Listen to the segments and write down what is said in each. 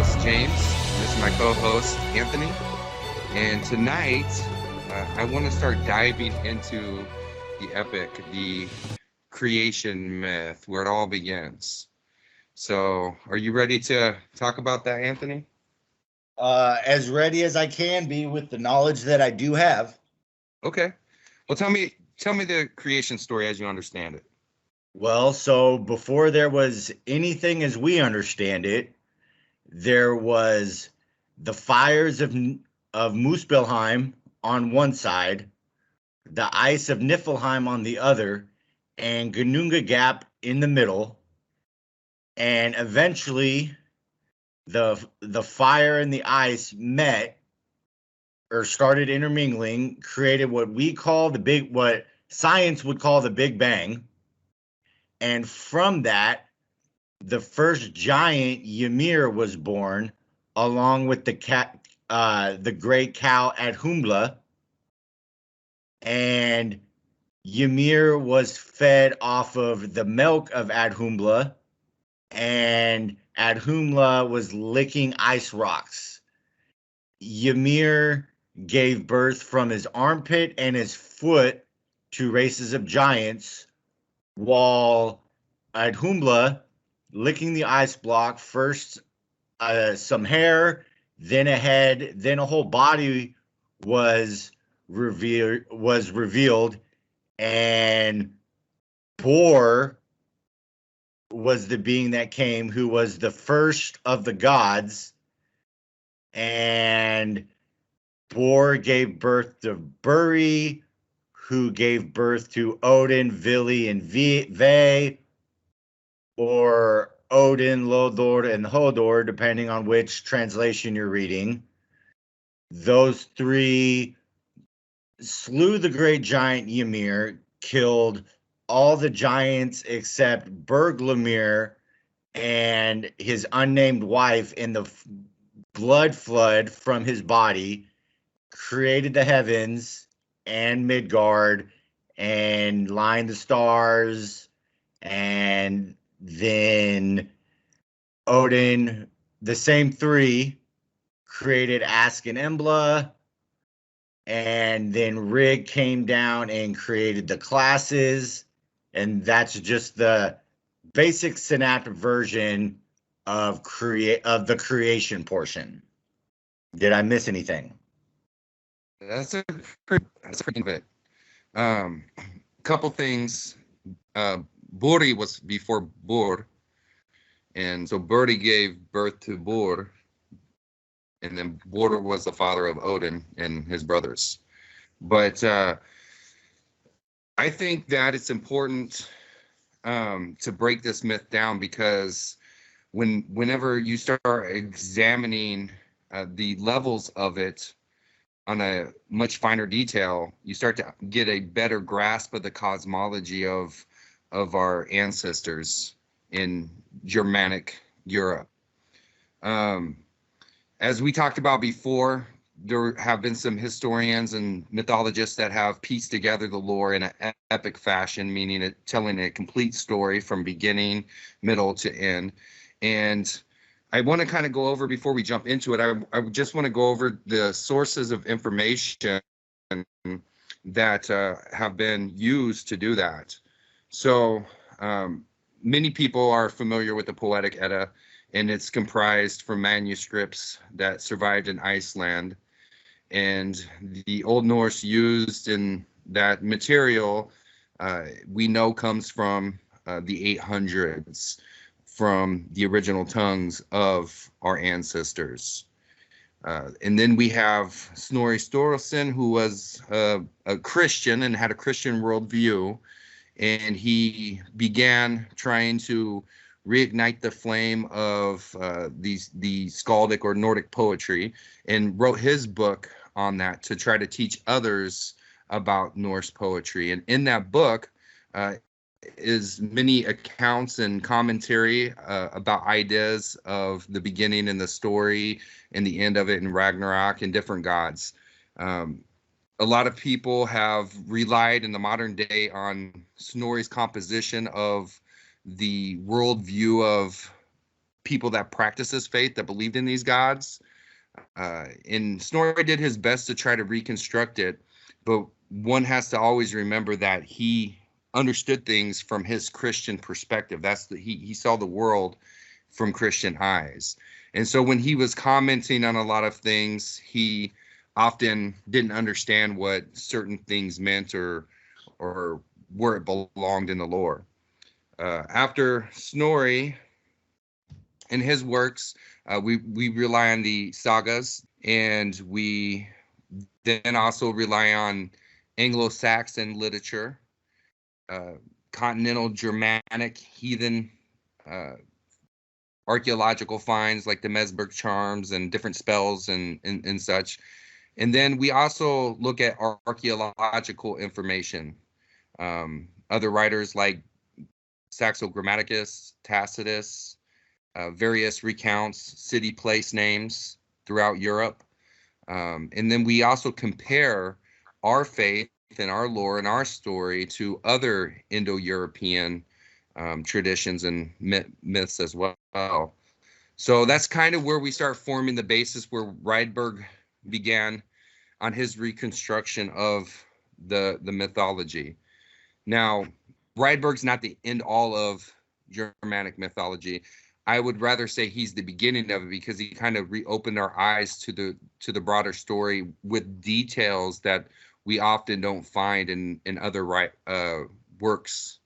host, James. This is my co-host, Anthony. And tonight, I want to start diving into the epic, the creation myth, where it all begins. So, are you ready to talk about that, Anthony? As ready as I can be with the knowledge that I do have. Okay. Well, tell me the creation story as you understand it. Well, so before there was anything as we understand it, there was the fires of Muspelheim on one side, the ice of Niflheim on the other, and Gununga Gap in the middle. And eventually the fire and the ice met or started intermingling, created what science would call the Big Bang. And from that, the first giant Ymir was born, along with the great cow Adhumbla. And Ymir was fed off of the milk of Adhumbla, and Adhumbla was licking ice rocks. Ymir gave birth from his armpit and his foot to races of giants, while Adhumbla, licking the ice block, first some hair, then a head, then a whole body was revealed, and Bor was the being that came, who was the first of the gods, and Bor gave birth to Buri, who gave birth to Odin, Vili, and Ve, or Odin, Lodor, and Hodor, depending on which translation you're reading. Those three slew the great giant Ymir, killed all the giants except Berglamir and his unnamed wife in the blood flood from his body, created the heavens and Midgard and lined the stars, and then Odin, the same three, created Ask and Embla, and then Rig came down and created the classes, and that's just the basic synaptic version of the creation portion. Did I miss anything? That's pretty good. Couple things. Buri was before Bor, and so Buri gave birth to Bor, and then Bor was the father of Odin and his brothers. But I think that it's important to break this myth down, because whenever you start examining the levels of it on a much finer detail, you start to get a better grasp of the cosmology of our ancestors in Germanic Europe. As we talked about before, there have been some historians and mythologists that have pieced together the lore in an epic fashion, meaning telling a complete story from beginning, middle to end. And I want to kind of go over, before we jump into it, I just want to go over the sources of information that have been used to do that. So many people are familiar with the Poetic Edda, and it's comprised from manuscripts that survived in Iceland. And the Old Norse used in that material, we know, comes from the 800s, from the original tongues of our ancestors. And then we have Snorri Sturluson, who was a Christian and had a Christian worldview, and he began trying to reignite the flame of the skaldic or Nordic poetry, and wrote his book on that to try to teach others about Norse poetry. And in that book is many accounts and commentary about ideas of the beginning and the story and the end of it, and Ragnarok and different gods. A lot of people have relied in the modern day on Snorri's composition of the worldview of people that practiced this faith, that believed in these gods. And Snorri did his best to try to reconstruct it, but one has to always remember that he understood things from his Christian perspective. He saw the world from Christian eyes. And so when he was commenting on a lot of things, he often didn't understand what certain things meant or where it belonged in the lore. After Snorri and his works, we rely on the sagas, and we then also rely on Anglo-Saxon literature, continental Germanic heathen archaeological finds like the Mesberg charms and different spells and such. And then we also look at archaeological information. Other writers like Saxo Grammaticus, Tacitus, various recounts, city place names throughout Europe. And then we also compare our faith and our lore and our story to other Indo-European traditions and myths as well. So that's kind of where we start forming the basis where Rydberg began on his reconstruction of the mythology. Now, Rydberg's not the end all of Germanic mythology. I would rather say he's the beginning of it, because he kind of reopened our eyes to the broader story with details that we often don't find in other works.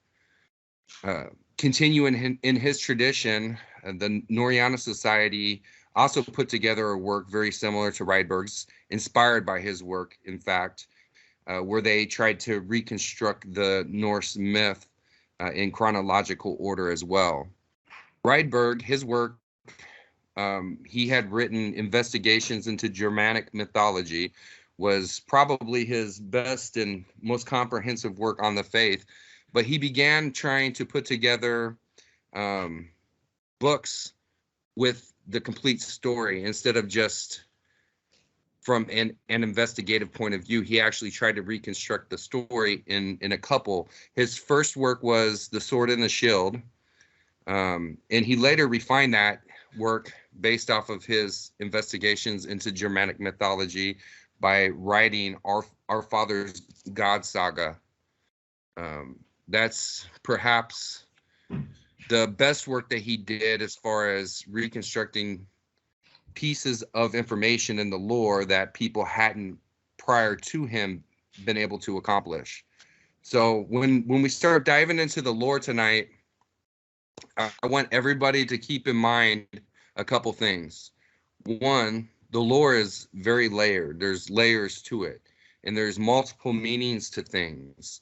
Continuing in his tradition, the Norriana Society also put together a work very similar to Rydberg's, inspired by his work, in fact, where they tried to reconstruct the Norse myth in chronological order as well. Rydberg, his work, he had written Investigations into Germanic Mythology, was probably his best and most comprehensive work on the faith. But he began trying to put together books with the complete story instead of just from an investigative point of view. He actually tried to reconstruct the story in a couple. His first work was The Sword and the Shield, and he later refined that work based off of his investigations into Germanic mythology by writing Our Father's God Saga. That's perhaps the best work that he did as far as reconstructing pieces of information in the lore that people hadn't prior to him been able to accomplish. So when we start diving into the lore tonight, I want everybody to keep in mind a couple things. One, the lore is very layered. There's layers to it, and there's multiple meanings to things.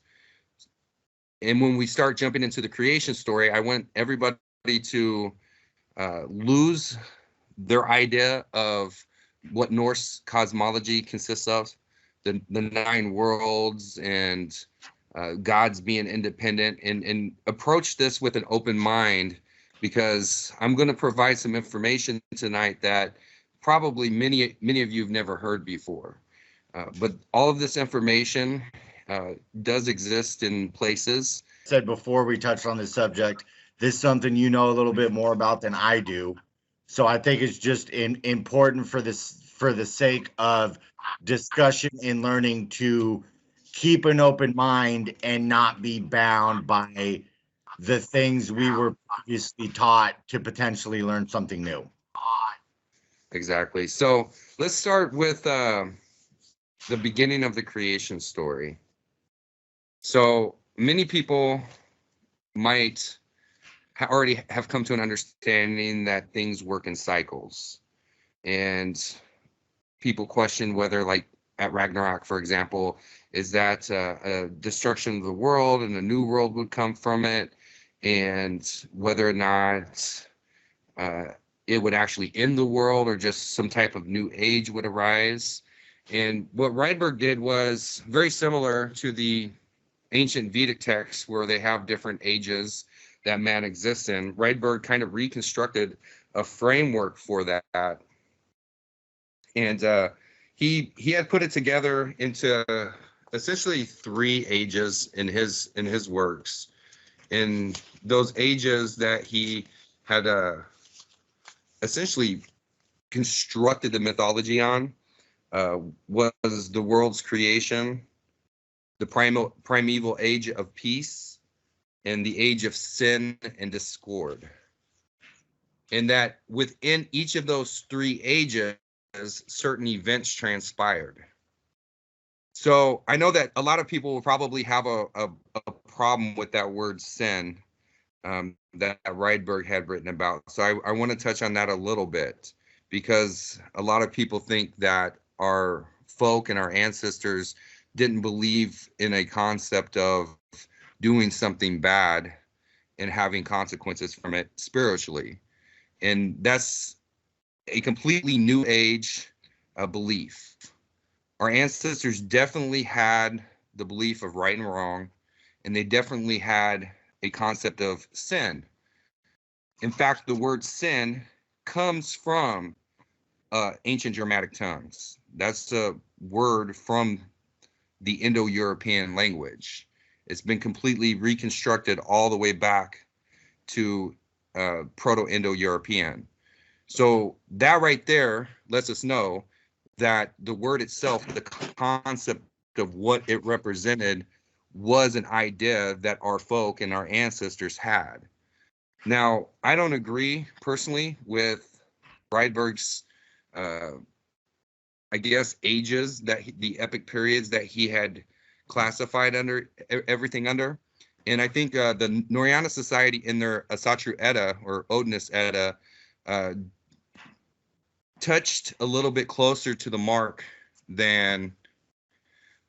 And when we start jumping into the creation story, I want everybody to lose their idea of what Norse cosmology consists of, the 9 worlds and gods being independent, and approach this with an open mind, because I'm going to provide some information tonight that probably many of you have never heard before. But all of this information does exist in places. Said before we touched on this subject, this is something you know a little bit more about than I do. So I think it's just important for the sake of discussion and learning to keep an open mind and not be bound by the things we were previously taught to potentially learn something new. Exactly. So let's start with the beginning of the creation story. So many people might already have come to an understanding that things work in cycles, and people question whether, like at Ragnarok, for example, is that a destruction of the world and a new world would come from it, and whether or not it would actually end the world or just some type of new age would arise. And what Rydberg did was very similar to the ancient Vedic texts, where they have different ages that man exists in. Rydberg kind of reconstructed a framework for that. And he had put it together into essentially 3 ages in his works. In those ages that he had essentially constructed the mythology on was the world's creation, the primeval age of peace, and the age of sin and discord. And that within each of those three ages, certain events transpired. So I know that a lot of people will probably have a problem with that word sin that Rydberg had written about. So I want to touch on that a little bit, because a lot of people think that our folk and our ancestors didn't believe in a concept of doing something bad and having consequences from it spiritually. And that's a completely new age belief. Our ancestors definitely had the belief of right and wrong, and they definitely had a concept of sin. In fact, the word sin comes from ancient Germanic tongues. That's a word from the Indo-European language. It's been completely reconstructed all the way back to Proto-Indo-European. So that right there lets us know that the word itself, the concept of what it represented, was an idea that our folk and our ancestors had. Now, I don't agree personally with Rydberg's, I guess, ages, that the epic periods that he had classified under everything under. And I think the Norrena Society in their Asatru Edda or Odinist Edda touched a little bit closer to the mark than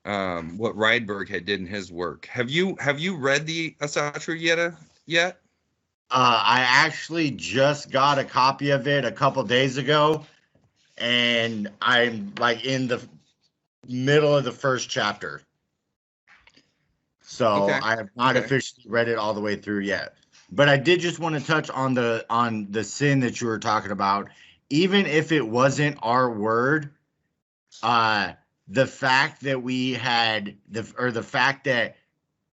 what Rydberg had did in his work. Have you read the Asatru Edda yet? I actually just got a copy of it a couple days ago, and I'm like in the middle of the first chapter. So Okay. I have not officially read it all the way through yet. But I did just want to touch on the sin that you were talking about. Even if it wasn't our word, the fact that we had the fact that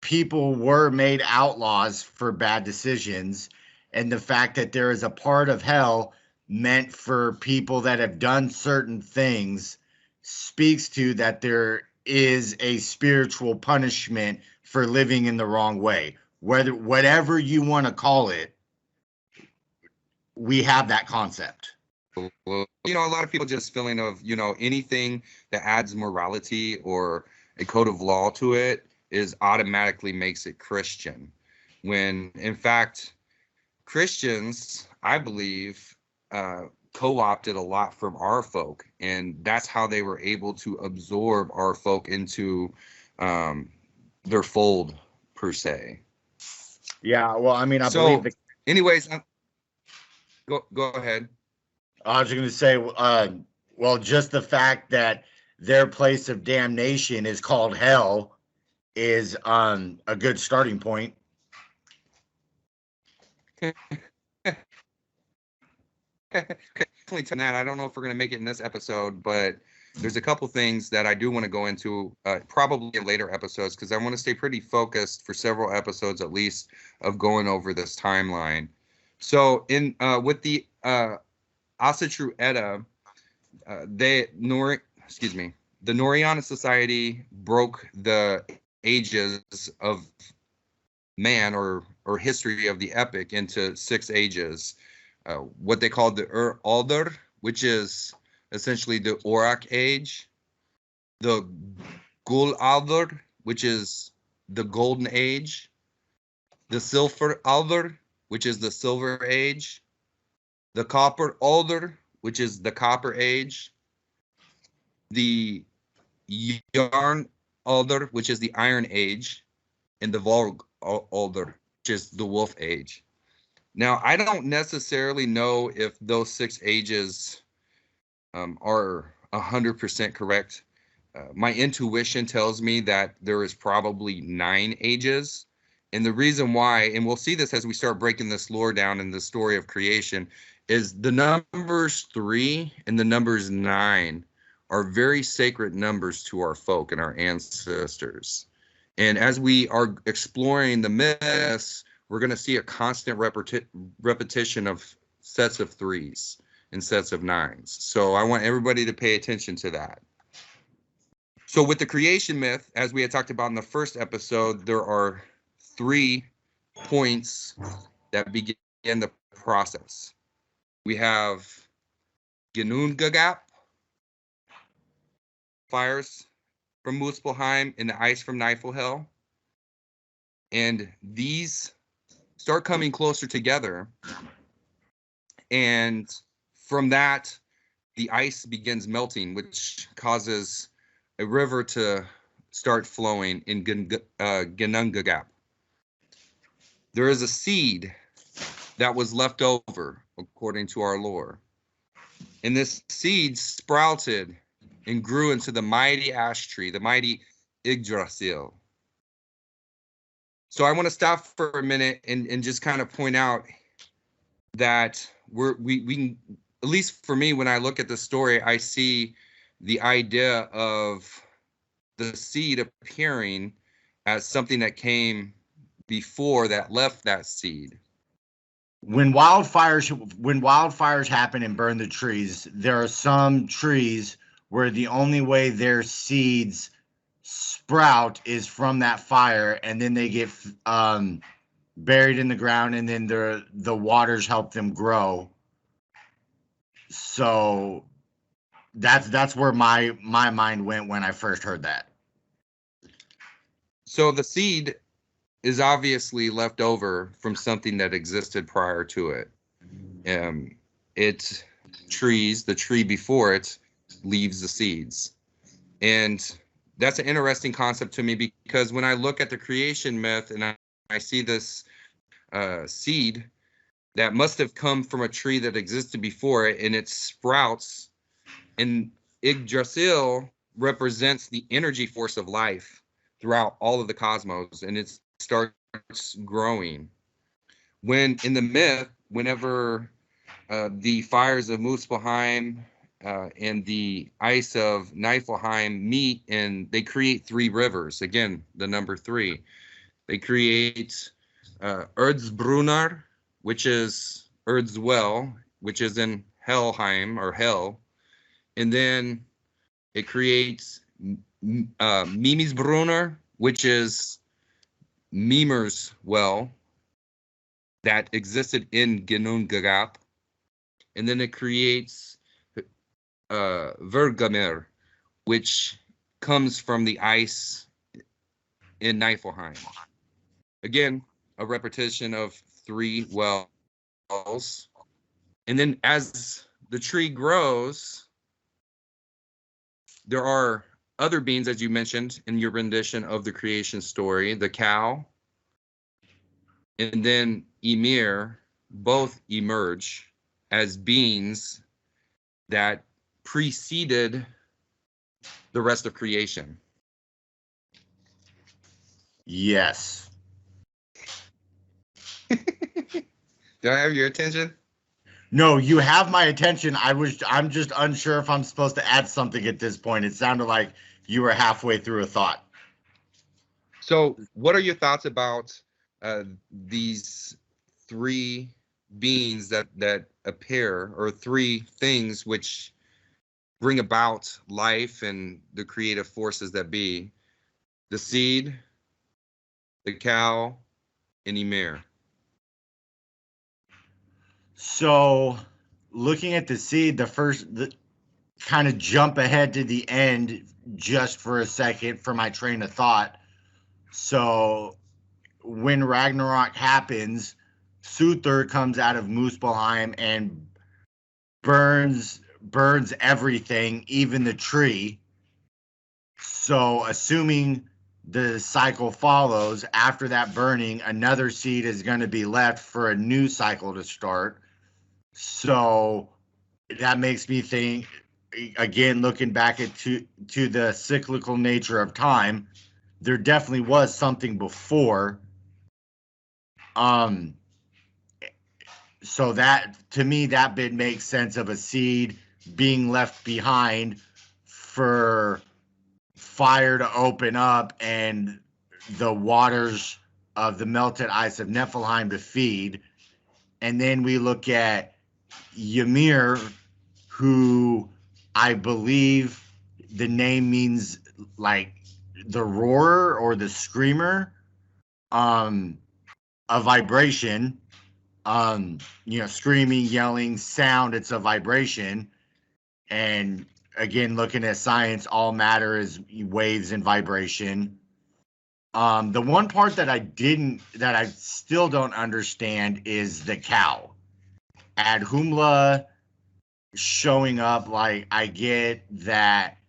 people were made outlaws for bad decisions, and the fact that there is a part of hell meant for people that have done certain things speaks to that there is a spiritual punishment for living in the wrong way. Whatever you want to call it, we have that concept. Well, a lot of people just feeling of, anything that adds morality or a code of law to it is automatically makes it Christian. When in fact, Christians, I believe, co-opted a lot from our folk, and that's how they were able to absorb our folk into their fold, per se. Yeah, well, I mean, I So, believe anyways, go ahead. I was going to say, well, just the fact that their place of damnation is called hell is a good starting point. Definitely to that. I don't know if we're going to make it in this episode, but there's a couple things that I do want to go into probably in later episodes, because I want to stay pretty focused for several episodes at least of going over this timeline. So in with the Asatru Edda, the Norrena Society broke the ages of man or history of the epic into 6 ages. What they called the Alder, which is essentially the Aurak age, the Gul Alder, which is the Golden Age, the Silver Alder, which is the Silver Age, the Copper Alder, which is the Copper Age, the Yarn Alder, which is the Iron Age, and the Volg Alder, which is the Wolf Age. Now, I don't necessarily know if those 6 ages are 100% correct. My intuition tells me that there is probably 9 ages. And the reason why, and we'll see this as we start breaking this lore down in the story of creation, is the numbers 3 and the numbers 9 are very sacred numbers to our folk and our ancestors. And as we are exploring the myths, we're going to see a constant repetition of sets of 3s. in sets of 9s. So I want everybody to pay attention to that. So with the creation myth, as we had talked about in the first episode, there are 3 points that begin the process. We have Ginnungagap, fires from Muspelheim, and the ice from Niflhel. And these start coming closer together. And from that, the ice begins melting, which causes a river to start flowing in Ginnungagap. There is a seed that was left over, according to our lore. And this seed sprouted and grew into the mighty ash tree, the mighty Yggdrasil. So I want to stop for a minute and just kind of point out that we at least for me, when I look at the story, I see the idea of the seed appearing as something that came before that left that seed. When wildfires happen and burn the trees, there are some trees where the only way their seeds sprout is from that fire, and then they get buried in the ground, and then the waters help them grow. So that's where my mind went when I first heard that. So the seed is obviously left over from something that existed prior to it. The tree before it leaves the seeds. And that's an interesting concept to me, because when I look at the creation myth and I see this seed that must have come from a tree that existed before it, and it sprouts, and Yggdrasil represents the energy force of life throughout all of the cosmos, and it starts growing. When in the myth, whenever the fires of Muspelheim and the ice of Niflheim meet, and they create 3 rivers. Again, the number 3. They create Erzbrunnar, which is Erd's well, which is in Helheim or Hell. And then it creates Mimisbrunnar, which is Mimer's well that existed in Ginnungagap. And then it creates Vergamir, which comes from the ice in Niflheim. Again, a repetition of 3 wells. And then as the tree grows, there are other beings, as you mentioned in your rendition of the creation story, the cow and then Ymir, both emerge as beings that preceded the rest of creation. Yes. Do I have your attention? No, you have my attention. I'm just unsure if I'm supposed to add something at this point. It sounded like you were halfway through a thought. So what are your thoughts about these 3 beings that appear, or 3 things which bring about life and the creative forces that be? The seed, the cow, and Ymir. So looking at the seed, the kind of jump ahead to the end just for a second for my train of thought. So when Ragnarok happens, Surtur comes out of Muspelheim and burns everything, even the tree. So assuming the cycle follows, after that burning, another seed is going to be left for a new cycle to start. So that makes me think, again, looking back to the cyclical nature of time, there definitely was something before. So that, to me, that bit makes sense of a seed being left behind for fire to open up and the waters of the melted ice of Niflheim to feed. And then we look at Ymir who I believe the name means like the roarer or the screamer, a vibration, screaming, yelling, sound, it's a vibration. And again, looking at science, all matter is waves and vibration. The one part that I still don't understand is the cow. Adhumla showing up, like I get that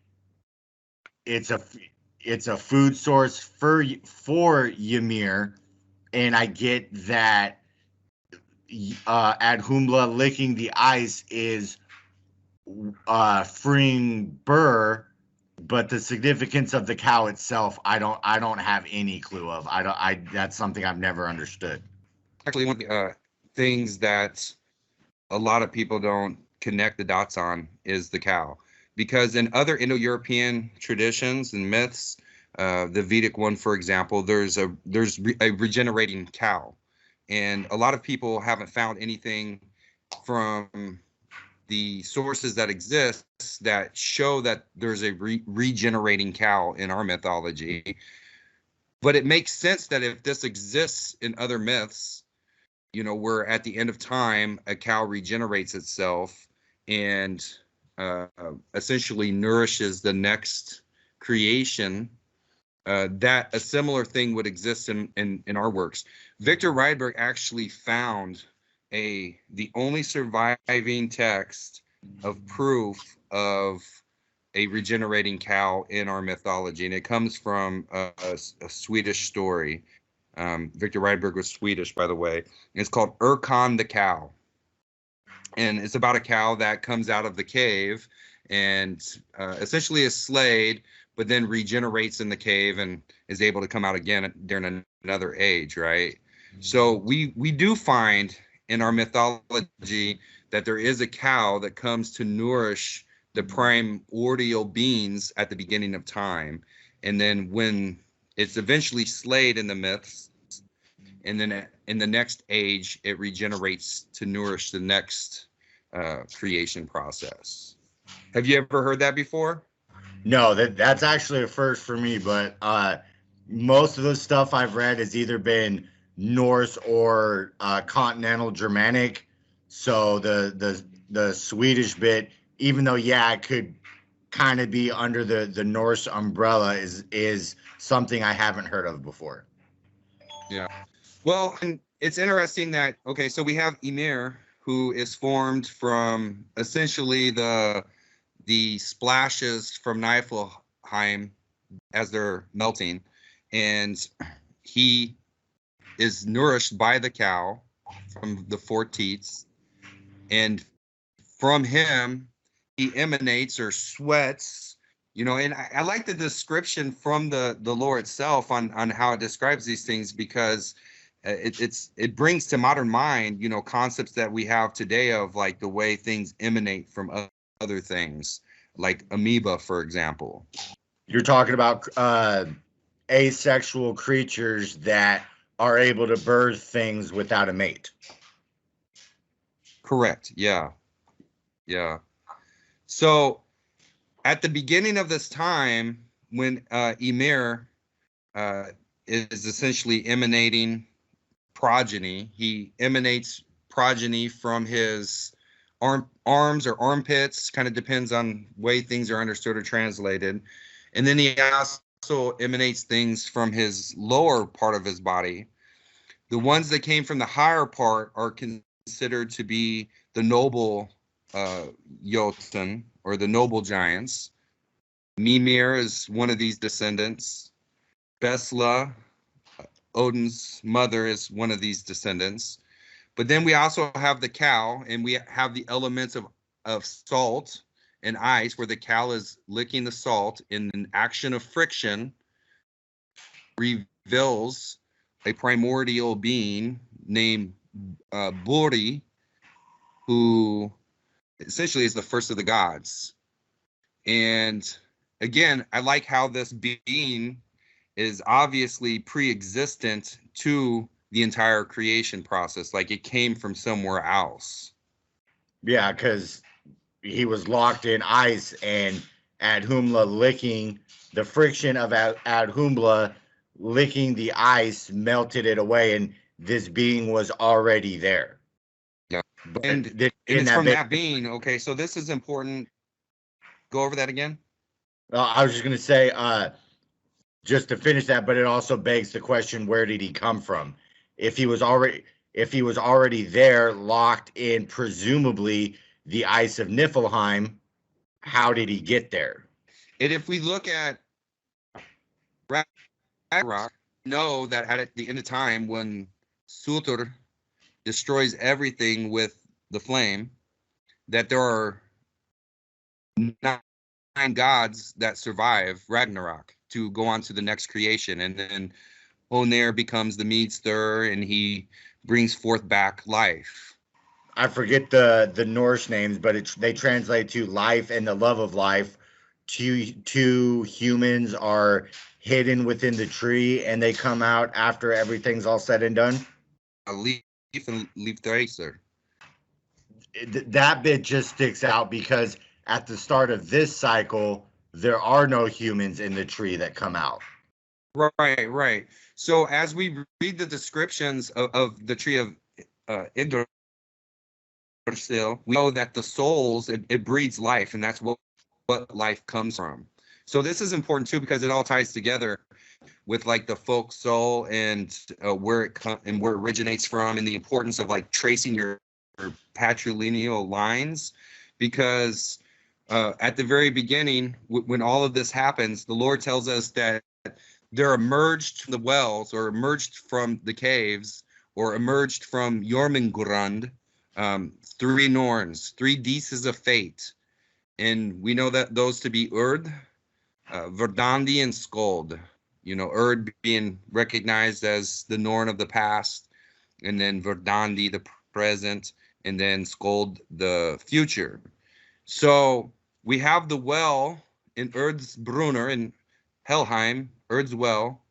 it's a food source for Ymir, and I get that Adhumla licking the ice is freeing Burr, but the significance of the cow itself, I don't have any clue of. That's something I've never understood. Actually, one of the things that a lot of people don't connect the dots on is the cow, because in other Indo-European traditions and myths, the Vedic one, for example, there's a regenerating cow, and a lot of people haven't found anything from the sources that exist that show that there's a regenerating cow in our mythology. But it makes sense that if this exists in other myths, where at the end of time, a cow regenerates itself and essentially nourishes the next creation, that a similar thing would exist in our works. Victor Rydberg actually found the only surviving text of proof of a regenerating cow in our mythology, and it comes from a Swedish story. Victor Rydberg was Swedish, by the way. It's called Erkan the Cow. And it's about a cow that comes out of the cave and essentially is slayed, but then regenerates in the cave and is able to come out again during another age, right? So we do find in our mythology that there is a cow that comes to nourish the primordial beings at the beginning of time. And then when it's eventually slayed in the myths, and then in the next age, it regenerates to nourish the next creation process. Have you ever heard that before? No, that's actually a first for me, but most of the stuff I've read has either been Norse or continental Germanic. So the Swedish bit, even though it could kind of be under the Norse umbrella, is something I haven't heard of before. Yeah. Well, and it's interesting that, okay, so we have Ymir, who is formed from essentially the splashes from Niflheim as they're melting, and he is nourished by the cow from the four teats, and from him he emanates or sweats, and I like the description from the lore itself on how it describes these things, because it brings to modern mind concepts that we have today of like the way things emanate from other things, like amoeba, for example. You're talking about asexual creatures that are able to birth things without a mate. Correct. Yeah. So at the beginning of this time, when Ymir is essentially emanating progeny, he emanates progeny from his arms or armpits, kind of depends on way things are understood or translated. And then he also emanates things from his lower part of his body. The ones that came from the higher part are considered to be the noble Jotun, or the noble giants. Mimir is one of these descendants. Besla, Odin's mother, is one of these descendants. But then we also have the cow, and we have the elements of salt and ice, where the cow is licking the salt in an action of friction, reveals a primordial being named Buri, who essentially is the first of the gods. And again, I like how this being is obviously pre-existent to the entire creation process, like it came from somewhere else. Yeah, because he was locked in ice, and Adhumla licking the friction of Adhumla licking the ice melted it away, and this being was already there. Yeah. But And in it's that from that being, okay, so this is important. Go over that again. I was just going to say, just to finish that, but it also begs the question: where did he come from? If he was already there, locked in presumably the ice of Niflheim, how did he get there? And if we look at Ragnarok, know that at the end of time, when Surtur destroys everything with the flame, that there are 9 gods that survive Ragnarok to go on to the next creation. And then Honir becomes the mead stirrer, and he brings forth back life. I forget the Norse names, but they translate to life and the love of life. Two humans are hidden within the tree, and they come out after everything's all said and done. Leaf and Leaf Tracer. That bit just sticks out because at the start of this cycle, there are no humans in the tree that come out. Right, right. So as we read the descriptions of the tree of Yggdrasil, we know that the souls, it breeds life, and that's what life comes from. So this is important too, because it all ties together with like the folk soul and where it originates from, and the importance of like tracing your patrilineal lines, because at the very beginning, when all of this happens, the Lord tells us that they're emerged from the wells, or emerged from the caves, or emerged from Jormungand, 3 Norns, 3 Dices of fate. And we know that those to be Urd, Verdandi, and Skuld. You know, Urd being recognized as the Norn of the past, and then Verdandi, the present, and then Skuld, the future. So we have the well in Urd's Brunner in Helheim, Urd's well.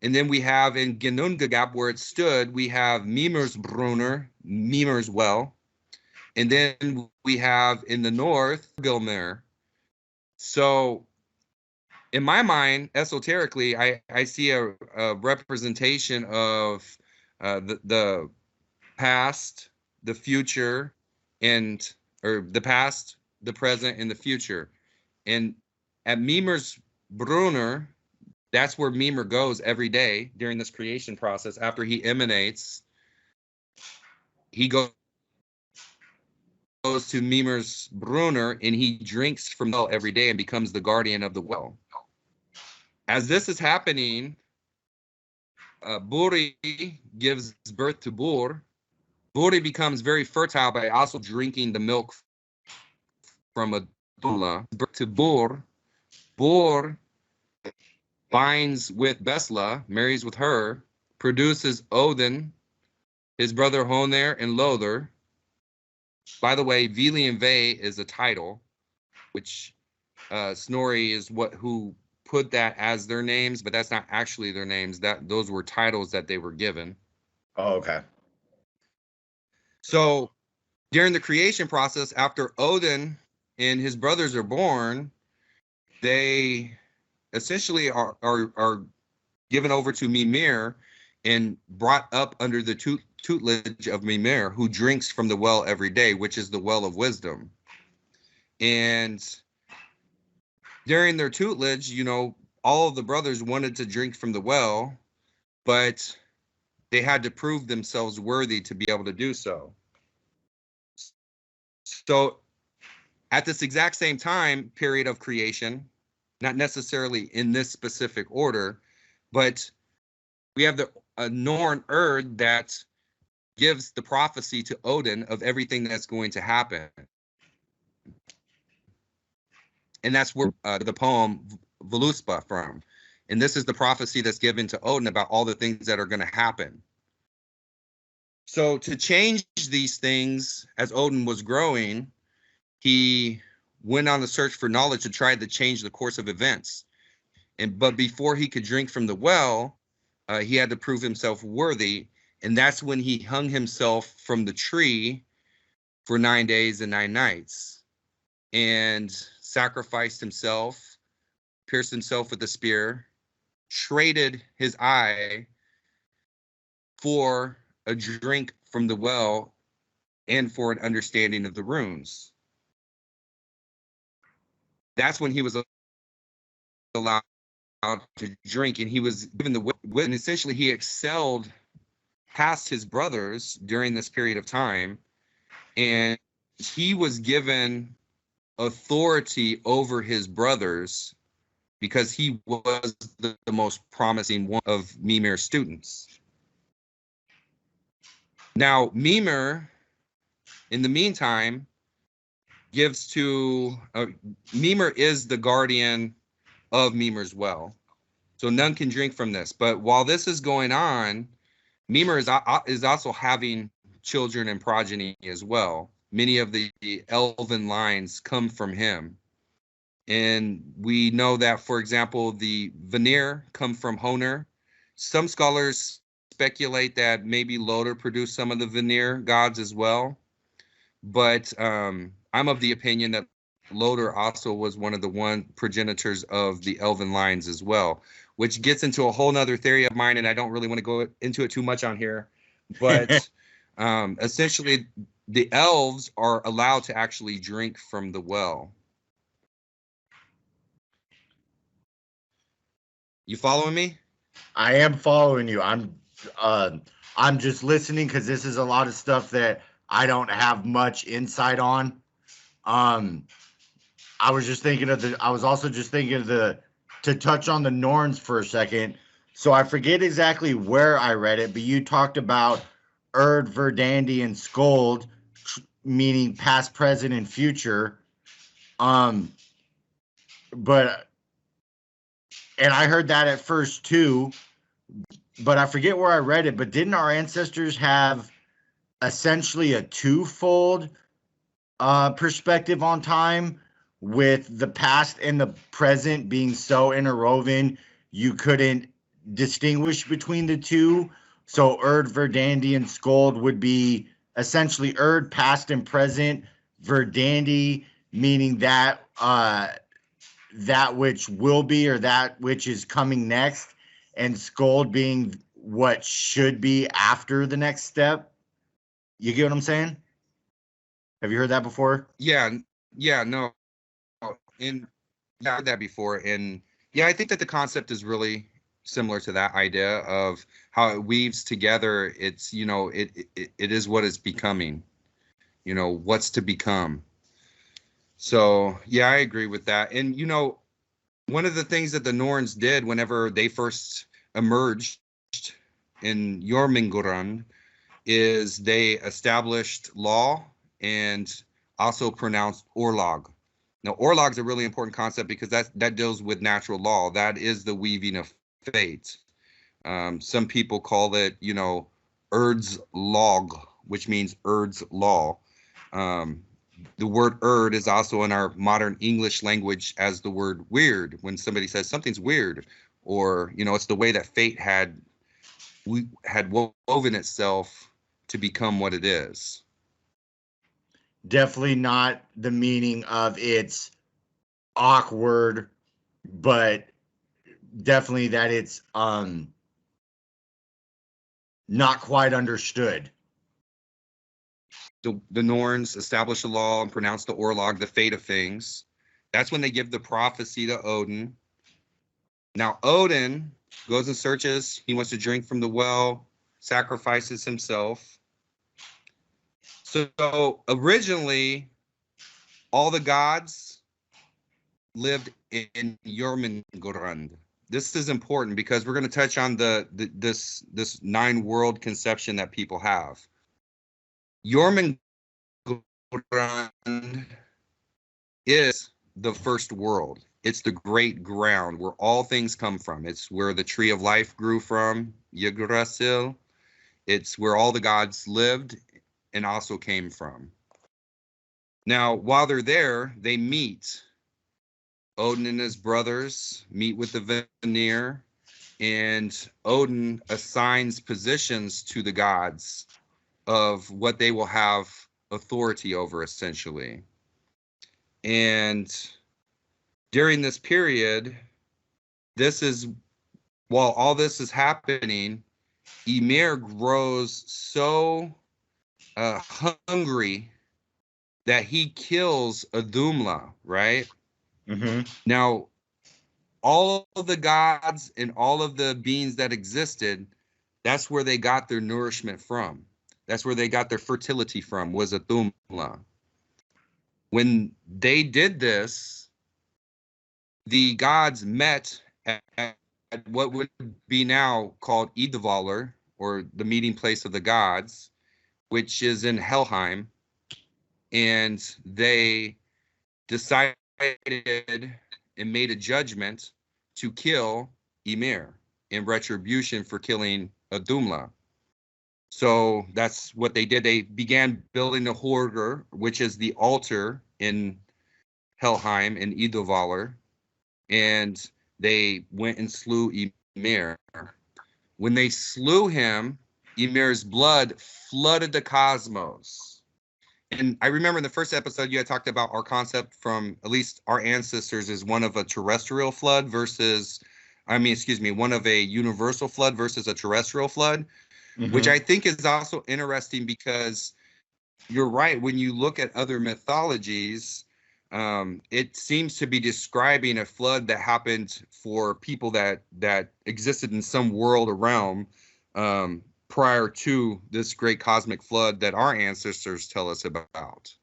And then we have in Ginnungagap, where it stood, we have Mimir's Brunner, Mimir's well. And then we have in the north, Gilmer. So in my mind, esoterically, I see a representation of the past, the future, or the past, the present, and the future. And at Mimir's Brunner, that's where Mimir goes every day during this creation process. After he emanates, he goes to Mimir's Brunner, and he drinks from the well every day and becomes the guardian of the well. As this is happening, Buri gives birth to Bur. Buri becomes very fertile by also drinking the milk from a doula. Birth to Bur. Bur binds with Besla, marries with her, produces Odin, his brother Honir, and Lothar. By the way, Vili and Ve is a title, which Snorri is who put that as their names, but that's not actually their names. Those were titles that they were given. Oh, okay. So during the creation process, after Odin and his brothers are born, they essentially are given over to Mimir and brought up under the tutelage of Mimir, who drinks from the well every day, which is the well of wisdom. And during their tutelage, you know, all of the brothers wanted to drink from the well, but they had to prove themselves worthy to be able to do so. So at this exact same time period of creation, not necessarily in this specific order, but we have the Norn Erd that gives the prophecy to Odin of everything that's going to happen. And that's where the poem Voluspa from. And this is the prophecy that's given to Odin about all the things that are going to happen. So to change these things, as Odin was growing, he went on the search for knowledge to try to change the course of events. But before he could drink from the well, he had to prove himself worthy. And that's when he hung himself from the tree for 9 days and 9 nights and sacrificed himself, pierced himself with a spear, traded his eye for a drink from the well and for an understanding of the runes. That's when he was allowed to drink, and he was given the wit, and essentially he excelled past his brothers during this period of time, and he was given authority over his brothers because he was the most promising one of Mimir's students. Now, Mimir, in the meantime, gives to Mimir is the guardian of Mimir's well, so none can drink from this. But while this is going on, Mimir is also having children and progeny as well. Many of the elven lines come from him. And we know that, for example, the Vanir come from Honor. Some scholars speculate that maybe Loder produced some of the Vanir gods as well. But I'm of the opinion that Loder also was one of the progenitors of the elven lines as well, which gets into a whole nother theory of mine, and I don't really want to go into it too much on here. But essentially, the elves are allowed to actually drink from the well. You following me? I am following you. I'm just listening because this is a lot of stuff that I don't have much insight on. I was also just thinking of to touch on the Norns for a second. So I forget exactly where I read it, but you talked about Erd, Verdandi, and Skold, meaning past, present, and future. And I heard that at first too, but I forget where I read it. But didn't our ancestors have essentially a twofold perspective on time, with the past and the present being so interwoven you couldn't distinguish between the two? So Erd, Verdandi, and Skold would be essentially Erd, past and present, Verdandi meaning that that which will be or that which is coming next, and Skold being what should be after the next step. You get what I'm saying? Have you heard that before? Yeah, no. And yeah, I heard that before. And yeah, I think that the concept is really similar to that idea of how it weaves together. It's, it is what is becoming, what's to become. So yeah, I agree with that. And one of the things that the Norns did whenever they first emerged in Jormungand is they established law and also pronounced orlog. Now, orlog is a really important concept because that deals with natural law. That is the weaving of fate. Some people call it, Erd's log, which means Erd's law. The word Erd is also in our modern English language as the word weird. When somebody says something's weird, or it's the way that fate had woven itself to become what it is. Definitely not the meaning of it's awkward, but definitely that it's not quite understood. The Norns established a law and pronounced the orlog, the fate of things. That's when they give the prophecy to Odin. Now Odin goes and searches. He wants to drink from the well, sacrifices himself. So originally, all the gods lived in Jormungand. This is important because we're going to touch on this 9 world conception that people have. Jormungand is the first world. It's the great ground where all things come from. It's where the tree of life grew from, Yggdrasil. It's where all the gods lived and also came from. Now, while they're there, they meet. Odin and his brothers meet with the Vanir, and Odin assigns positions to the gods of what they will have authority over, essentially. And during this period, while all this is happening, Ymir grows so hungry that he kills Adumla, right? Mm-hmm. Now, all of the gods and all of the beings that existed, that's where they got their nourishment from. That's where they got their fertility from, was Adumla. When they did this, the gods met at what would be now called Idvalr, or the meeting place of the gods, which is in Helheim, and they decided and made a judgment to kill Ymir in retribution for killing Adumla. So that's what they did. They began building the Horger, which is the altar in Helheim in Idvalr, and they went and slew Ymir. When they slew him, Ymir's blood flooded the cosmos. And I remember in the first episode, you had talked about our concept from at least our ancestors is one of a terrestrial flood versus, one of a universal flood versus a terrestrial flood, which Mm-hmm. I think is also interesting because you're right. When you look at other mythologies, it seems to be describing a flood that happened for people that existed in some world or realm prior to this great cosmic flood that our ancestors tell us about,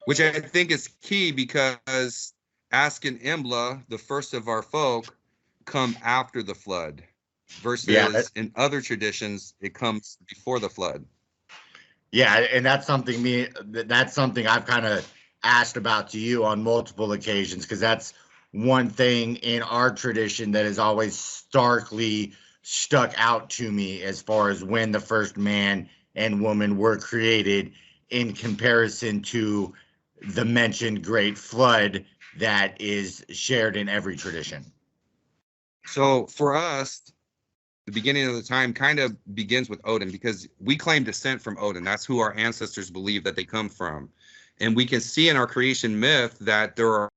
which I think is key because Ask and Embla, the first of our folk, come after the flood, Yeah. versus in other traditions, it comes before the flood. Yeah, and that's something I've kind of asked about to you on multiple occasions because that's one thing in our tradition that has always starkly stuck out to me as far as when the first man and woman were created in comparison to the mentioned great flood that is shared in every tradition. So for us, the beginning of the time kind of begins with Odin because we claim descent from Odin. That's who our ancestors believe that they come from. And we can see in our creation myth that there are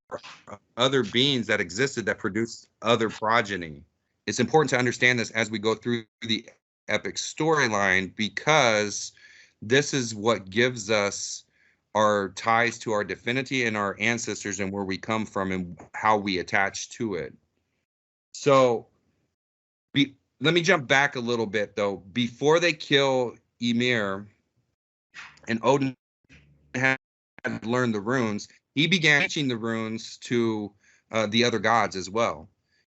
other beings that existed that produced other progeny. It's important to understand this as we go through the epic storyline because this is what gives us our ties to our divinity and our ancestors and where we come from and how we attach to it. So let me jump back a little bit though. Before they kill Ymir and Odin had learned the runes, he began teaching the runes to the other gods as well.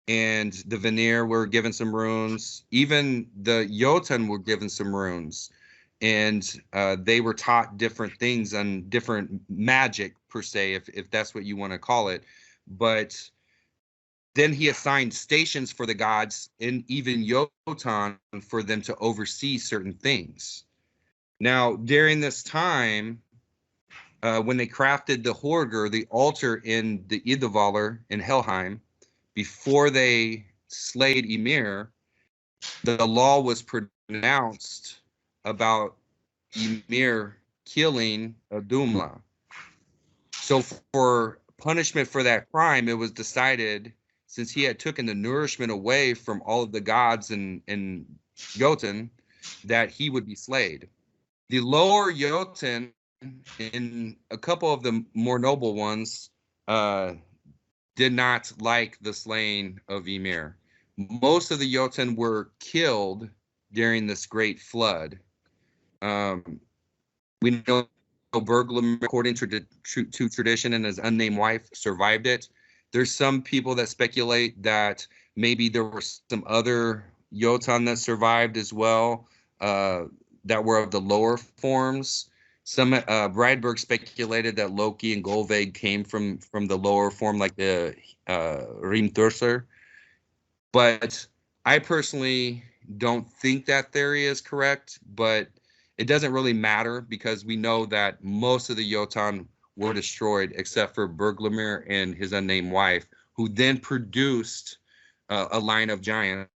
And the Vanir were given some runes. Even the Jotun were given some runes. And they were taught different things and different magic, per se, if that's what you want to call it. But then he assigned stations for the gods and even Jotun for them to oversee certain things. Now, during this time, when they crafted the Horger, the altar in the Idvalr in Helheim, before they slayed Ymir, the law was pronounced about Ymir killing Adumla. So for punishment for that crime, it was decided, since he had taken the nourishment away from all of the gods and Jotun, that he would be slayed. The lower Jotun and a couple of the more noble ones did not like the slaying of Ymir. Most of the Jotun were killed during this great flood. We know Berglum, according to tradition, and his unnamed wife survived it. There's some people that speculate that maybe there were some other Jotun that survived as well, that were of the lower forms. Some Bridberg speculated that Loki and Golveig came from the lower form, like the Rimthurser. But I personally don't think that theory is correct, but it doesn't really matter because we know that most of the Jotun were destroyed except for Berglimir and his unnamed wife, who then produced a line of giants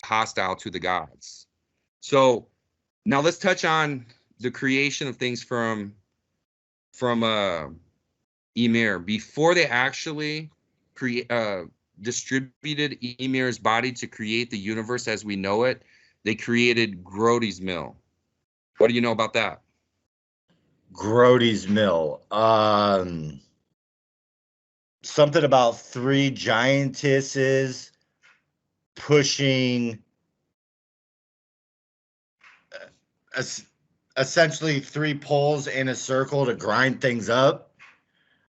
hostile to the gods. So now let's touch on the creation of things from from Ymir before they actually create distributed Ymir's body to create the universe as we know it. They created Grody's mill. What do you know about that? Grody's mill. Something about three giantesses pushing essentially three poles in a circle to grind things up.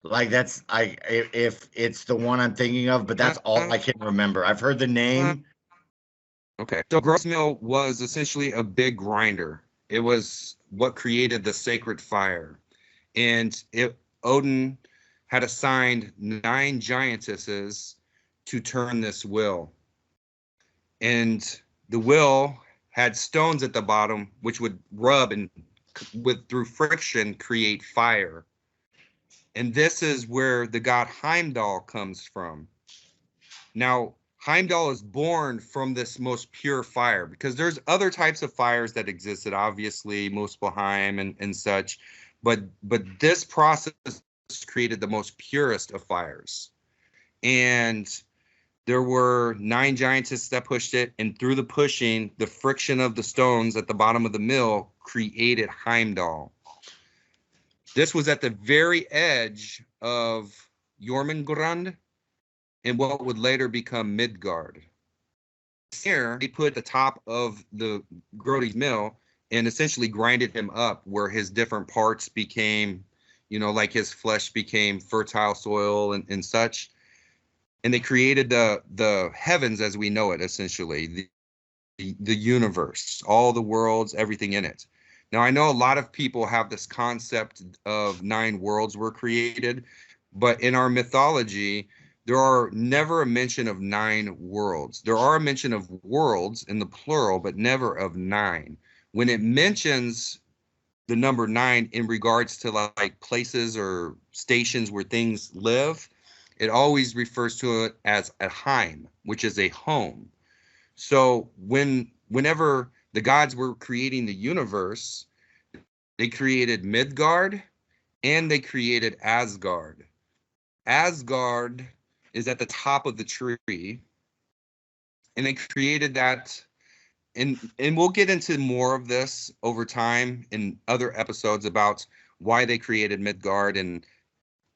Like that's if it's the one I'm thinking of, but that's all I can remember. I've heard the name. Okay. So Gross Mill was essentially a big grinder. It was what created the sacred fire. And Odin had assigned 9 giantesses to turn this wheel. And the wheel had stones at the bottom, which would rub and through friction create fire. And this is where the god Heimdall comes from. Now, Heimdall is born from this most pure fire because there's other types of fires that existed, obviously, Muspelheim and such, but this process created the most purest of fires. And there were 9 giantesses that pushed it, and through the pushing, the friction of the stones at the bottom of the mill created Heimdall. This was at the very edge of Jormungand and what would later become Midgard. Here, he put the top of the Grody's mill and essentially grinded him up where his different parts became, like his flesh became fertile soil and such. And they created the heavens as we know it, essentially, the universe, all the worlds, everything in it. Now, I know a lot of people have this concept of 9 worlds were created, but in our mythology, there are never a mention of 9 worlds. There are a mention of worlds in the plural, but never of 9. When it mentions the number 9 in regards to like places or stations where things live, it always refers to it as a heim, which is a home. So whenever the gods were creating the universe, they created Midgard and they created Asgard. Asgard is at the top of the tree, and they created that. And we'll get into more of this over time in other episodes about why they created Midgard and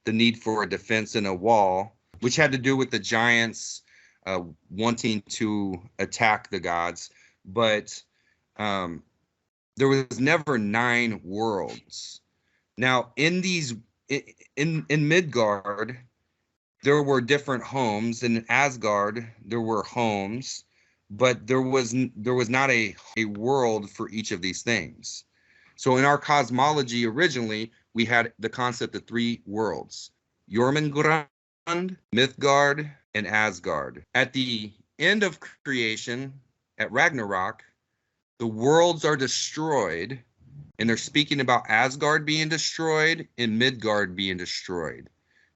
the need for a defense and a wall, which had to do with the giants wanting to attack the gods. But there was never 9 worlds. Now, in Midgard, there were different homes. In Asgard, there were homes, but there was not a world for each of these things. So in our cosmology originally, we had the concept of 3 worlds: Jormungand, Midgard, and Asgard. At the end of creation, at Ragnarok, the worlds are destroyed, and they're speaking about Asgard being destroyed and Midgard being destroyed.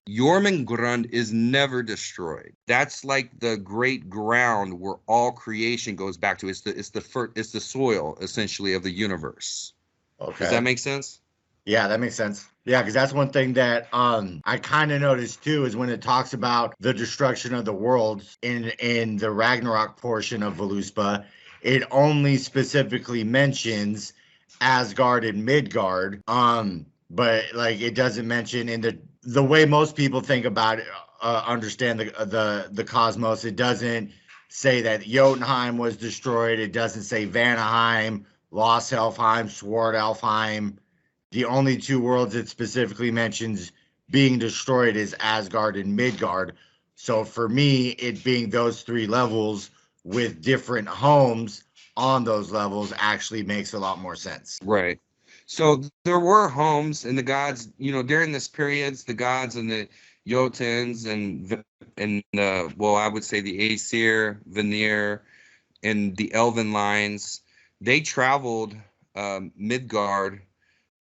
Jormungand is never destroyed. That's like the great ground where all creation goes back to. It's the soil essentially of the universe. Okay. Does that make sense? Yeah, that makes sense. Yeah, because that's one thing that I kind of noticed too is when it talks about the destruction of the worlds in the Ragnarok portion of Voluspa, it only specifically mentions Asgard and Midgard. But like it doesn't mention in the way most people think about it, understand the cosmos. It doesn't say that Jotunheim was destroyed. It doesn't say Vanaheim, Lost Helfheim, Sword Elfheim. The only 2 worlds it specifically mentions being destroyed is Asgard and Midgard. So for me, it being those 3 levels with different homes on those levels actually makes a lot more sense. Right. So there were homes, and the gods, during this period, the gods and the Jotuns and well, I would say the Aesir, Vanir, and the Elven lines, they traveled Midgard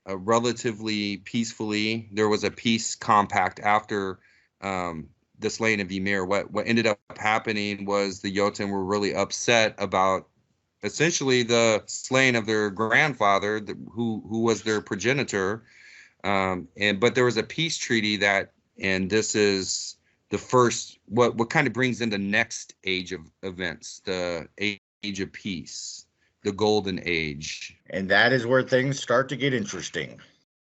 relatively peacefully. There was a peace compact after the slaying of Ymir. What ended up happening was the Jotun were really upset about essentially the slaying of their grandfather, who was their progenitor. But there was a peace treaty and this is the first, what kind of brings in the next age of events, the age of peace, the golden age. And that is where things start to get interesting.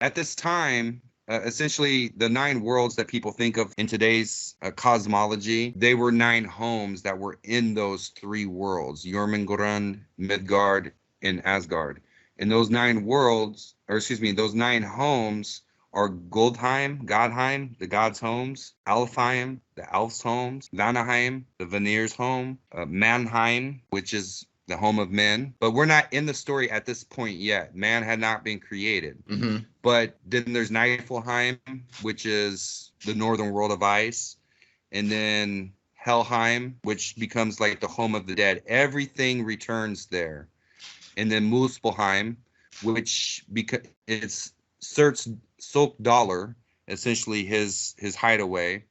At this time, essentially the 9 worlds that people think of in today's cosmology, they were 9 homes that were in those 3 worlds, Jormungandr, Midgard, and Asgard. And those 9 worlds, or excuse me, those 9 homes are Godheim, the gods' homes, Alfheim, the elves' homes, Vanaheim, the Vanir's home, Mannheim, which is the home of men. But we're not in the story at this point yet. Man had not been created. Mm-hmm. But then there's Niflheim, which is the northern world of ice. And then Helheim, which becomes like the home of the dead. Everything returns there. And then Muspelheim, which it's Surt's Dollar, essentially his hideaway.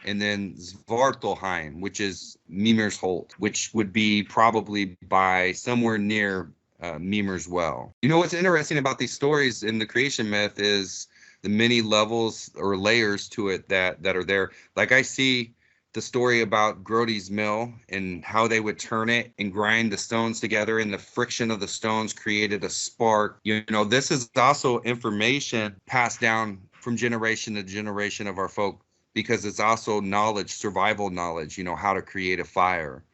And then Svartalheim, which is Mimir's Holt, which would be probably by somewhere near Mimir's Well. You know what's interesting about these stories in the creation myth is the many levels or layers to it that are there. Like I see the story about Grody's mill and how they would turn it and grind the stones together, and the friction of the stones created a spark. You know, this is also information passed down from generation to generation of our folk, because it's also knowledge, survival knowledge, you know, how to create a fire.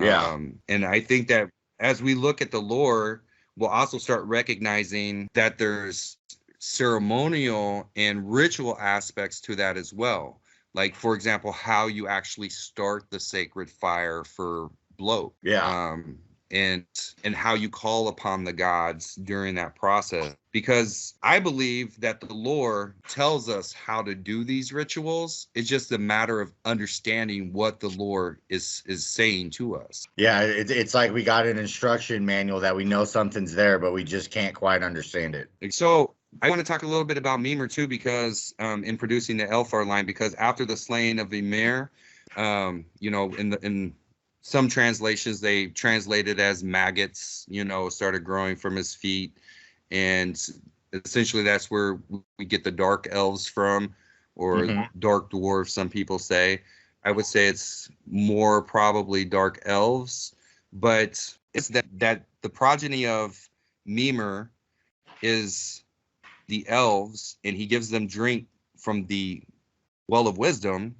Yeah. And I think that as we look at the lore, we'll also start recognizing that there's ceremonial and ritual aspects to that as well. Like, for example, how you actually start the sacred fire for bloat. Yeah. And how you call upon the gods during that process. Because I believe that the lore tells us how to do these rituals. It's just a matter of understanding what the lore is saying to us. Yeah, it's like we got an instruction manual that we know something's there, but we just can't quite understand it. So I want to talk a little bit about Mimir too, because in producing the Elfar line, because after the slaying of Ymir, you know, in some translations, they translated as maggots, you know, started growing from his feet. And essentially that's where we get the dark elves from, or dark dwarves, some people say. I would say it's more probably dark elves, but it's that the progeny of Mimir is the elves, and he gives them drink from the well of wisdom,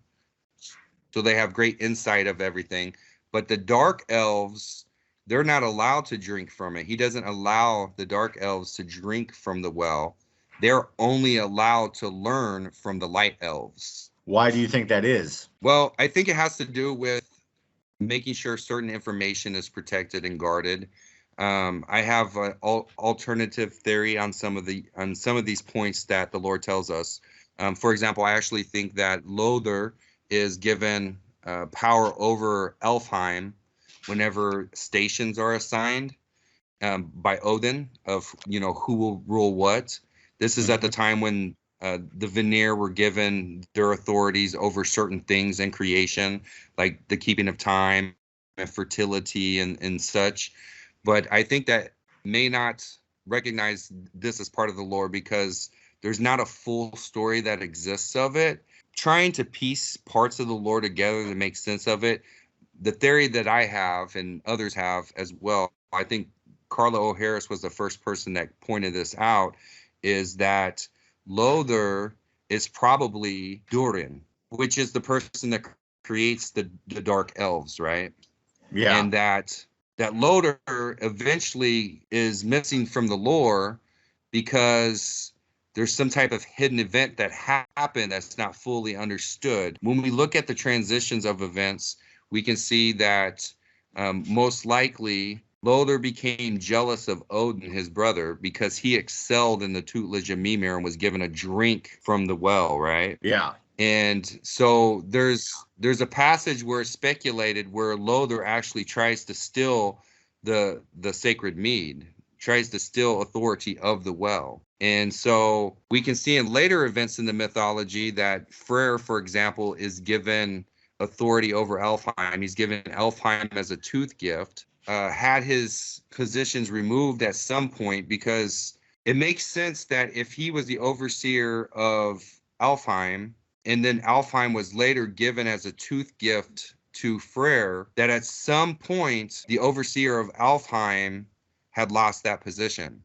so they have great insight of everything. But the dark elves, they're not allowed to drink from it. He doesn't allow the dark elves to drink from the well. They're only allowed to learn from the light elves. Why do you think that is? Well, I think it has to do with making sure certain information is protected and guarded. I have an alternative theory on some of these points that the Lord tells us. For example, I actually think that Lother is given power over Elfheim whenever stations are assigned by Odin, of, you know, who will rule what. This is at the time when the Vanir were given their authorities over certain things in creation, like the keeping of time and fertility and such. But I think that may not recognize this as part of the lore, because there's not a full story that exists of it. Trying to piece parts of the lore together to make sense of it, the theory that I have and others have as well, I think Carla O'Harris was the first person that pointed this out, is that Lother is probably Durin, which is the person that creates the dark elves, right? Yeah. And that Lother eventually is missing from the lore because there's some type of hidden event that happened that's not fully understood. When we look at the transitions of events, we can see that most likely Lother became jealous of Odin, his brother, because he excelled in the tutelage of Mimir and was given a drink from the well, right? Yeah. And so there's a passage where it's speculated where Lother actually tries to steal the sacred mead, tries to steal authority of the well. And so we can see in later events in the mythology that Freyr, for example, is given authority over Elfheim. He's given Elfheim as a tooth gift, had his positions removed at some point because it makes sense that if he was the overseer of Alfheim, and then Alfheim was later given as a tooth gift to Freyr, that at some point the overseer of Alfheim had lost that position.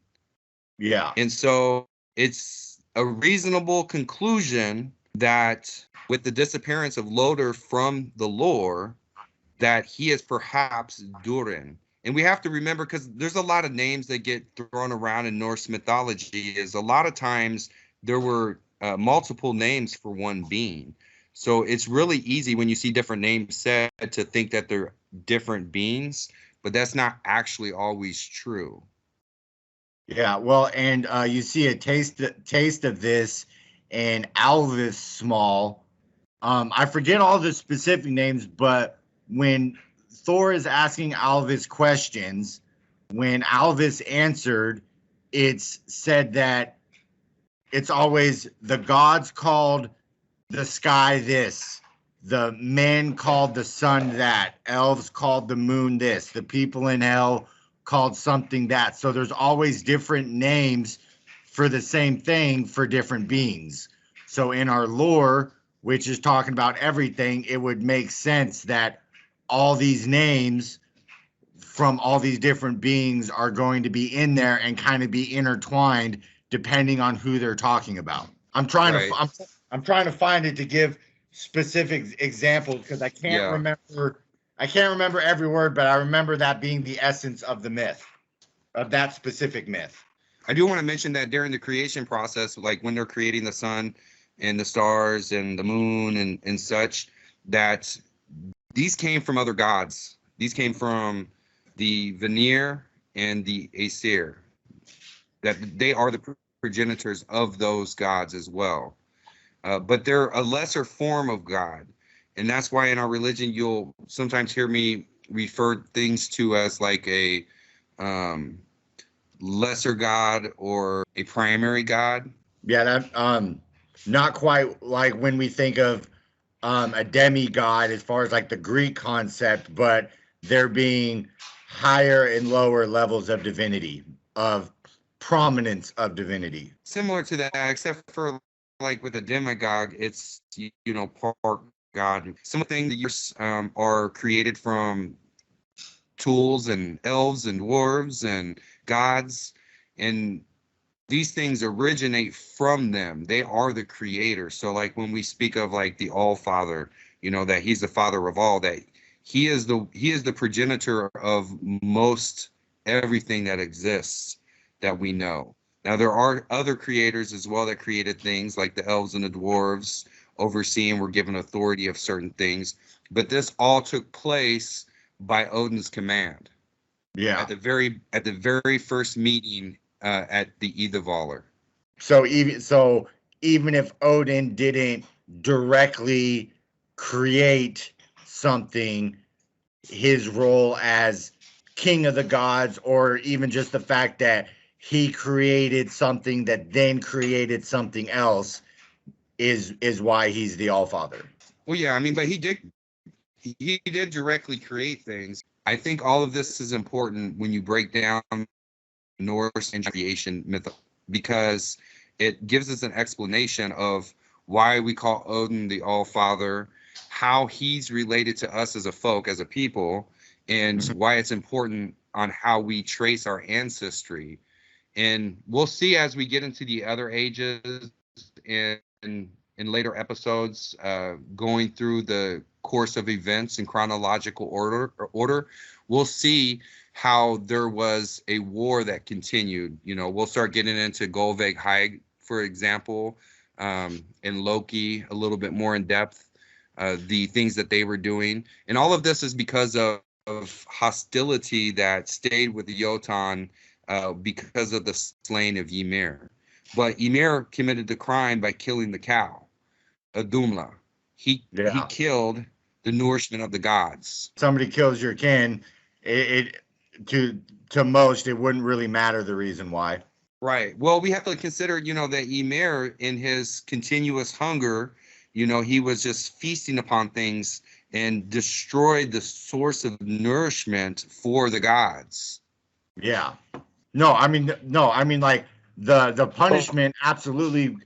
Yeah. And so it's a reasonable conclusion that with the disappearance of Loder from the lore, that he is perhaps Durin. And we have to remember, because there's a lot of names that get thrown around in Norse mythology, is a lot of times there were multiple names for one being. So it's really easy when you see different names said to think that they're different beings, but that's not actually always true. Yeah, well, and you see a taste of this in Alvis Small. I forget all the specific names, but when Thor is asking Alvis questions, when Alvis answered, it's said that it's always the gods called the sky this, the men called the sun that, elves called the moon this, the people in hell called something that. So there's always different names for the same thing for different beings. So in our lore, which is talking about everything, it would make sense that all these names from all these different beings are going to be in there and kind of be intertwined depending on who they're talking about. Right. I'm trying to find it to give specific examples because Yeah. I can't remember every word, but I remember that being the essence of the myth, of that specific myth. I do want to mention that during the creation process, like when they're creating the sun and the stars and the moon and such, that these came from other gods. These came from the Vanir and the Aesir, that they are the progenitors of those gods as well. But they're a lesser form of God. And that's why in our religion, you'll sometimes hear me refer things to as like a um, lesser God or a primary God. Yeah, that not quite like when we think of a demigod as far as like the Greek concept, but there being higher and lower levels of divinity, of prominence of divinity. Similar to that, except for like with a demagogue, it's, you know, part God. Some things that are created from tools and elves and dwarves and gods, and these things originate from them. They are the creator. So like when we speak of like the All Father, you know, that he's the father of all, that he is the progenitor of most everything that exists that we know. Now there are other creators as well that created things like the elves and the dwarves overseeing, were given authority of certain things, but this all took place by Odin's command Yeah. at the very first meeting at the Idavalar. So even if Odin didn't directly create something, his role as king of the gods, or even just the fact that he created something that then created something else, is why he's the All Father. Well, yeah, I mean, but he did directly create things. I think all of this is important when you break down Norse and creation myth, because it gives us an explanation of why we call Odin the All Father, how he's related to us as a folk, as a people, and why it's important on how we trace our ancestry. And we'll see as we get into the other ages in in later episodes, going through the course of events in chronological order, we'll see how there was a war that continued. You know, we'll start getting into Golveg Haig, for example, and Loki a little bit more in depth, the things that they were doing. And all of this is because of hostility that stayed with the Jotun because of the slaying of Ymir. But Ymir committed the crime by killing the cow, Adumla. He Yeah. killed the nourishment of the gods. Somebody kills your kin, it to most it wouldn't really matter the reason why. Right. Well, we have to consider, you know, that Ymir, in his continuous hunger, you know, he was just feasting upon things and destroyed the source of nourishment for the gods. Yeah. No, I mean like the punishment absolutely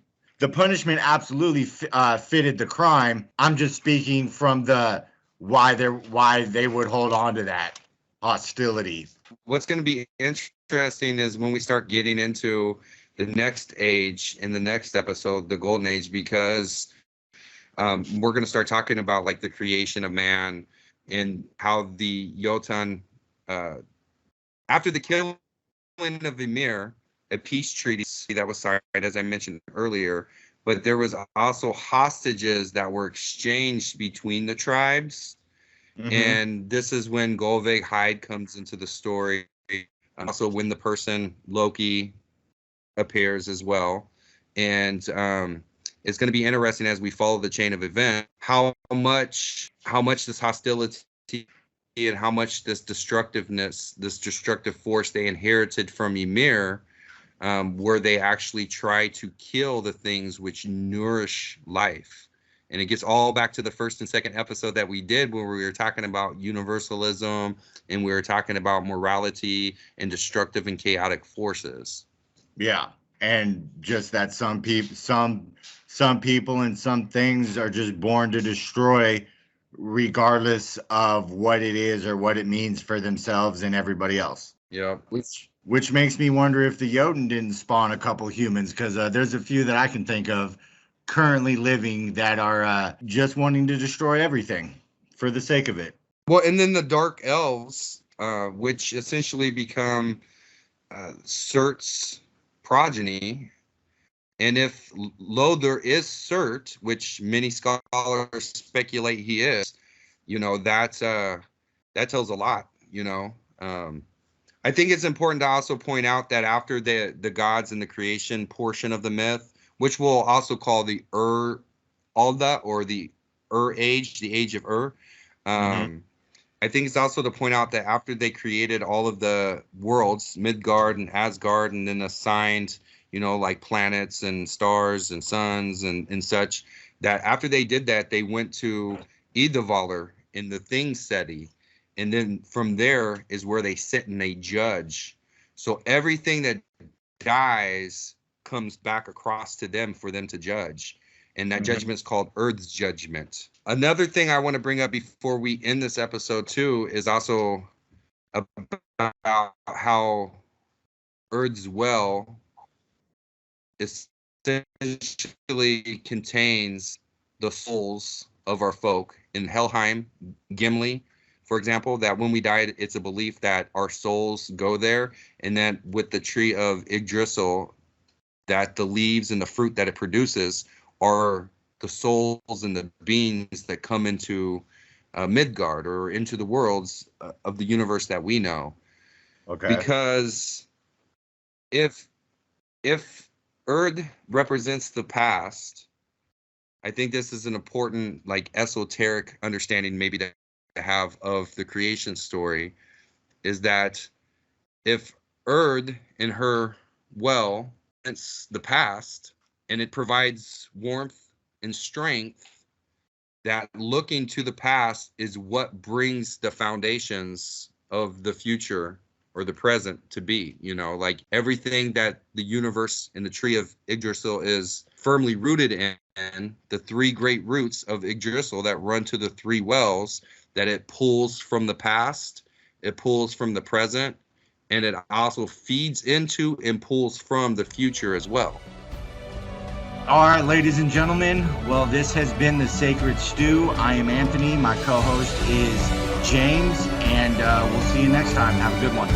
fitted the crime. I'm just speaking from the why they would hold on to that hostility. What's going to be interesting is when we start getting into the next age in the next episode, the golden age, because we're going to start talking about like the creation of man and how the Jotun, after the killing of Ymir, a peace treaty that was signed, as I mentioned earlier, but there was also hostages that were exchanged between the tribes. Mm-hmm. And this is when Golveig Hyde comes into the story. Also when the person Loki appears as well. And it's going to be interesting as we follow the chain of events, how much this hostility and how much this destructive force they inherited from Ymir, where they actually try to kill the things which nourish life. And it gets all back to the first and second episode that we did, where we were talking about universalism and we were talking about morality and destructive and chaotic forces. Yeah, and just that some people and some things are just born to destroy, regardless of what it is or what it means for themselves and everybody else. Yeah, which makes me wonder if the Jotun didn't spawn a couple humans, because there's a few that I can think of currently living that are just wanting to destroy everything for the sake of it. Well, and then the dark elves, which essentially become Surt's progeny. And if Lothar is Surt, which many scholars speculate he is, that tells a lot. I think it's important to also point out that after the gods and the creation portion of the myth, which we'll also call the Alda, or the age, the age of Mm-hmm. I think it's also to point out that after they created all of the worlds, Midgard and Asgard, and then assigned, like planets and stars and suns and such, that after they did that, they went to Idavalar in the Thing City. And then from there is where they sit and they judge. So everything that dies comes back across to them for them to judge. And that judgment is called Earth's judgment. Another thing I want to bring up before we end this episode too is also about how Earth's well essentially contains the souls of our folk. In Helheim, Gimli, for example, that when we die, it's a belief that our souls go there, and that with the tree of Yggdrasil, that the leaves and the fruit that it produces are the souls and the beings that come into Midgard, or into the worlds of the universe that we know. Okay. Because if Erd represents the past, I think this is an important, like, esoteric understanding maybe to have of the creation story, is that if Erd in her well, it's the past, and it provides warmth and strength, that looking to the past is what brings the foundations of the future or the present to be. Like everything that the universe in the tree of Yggdrasil is firmly rooted in, the three great roots of Yggdrasil that run to the three wells, that it pulls from the past, it pulls from the present, and it also feeds into and pulls from the future as well. All right, ladies and gentlemen, well, this has been The Sacred Stew. I am Anthony. My co-host is James, and we'll see you next time. Have a good one.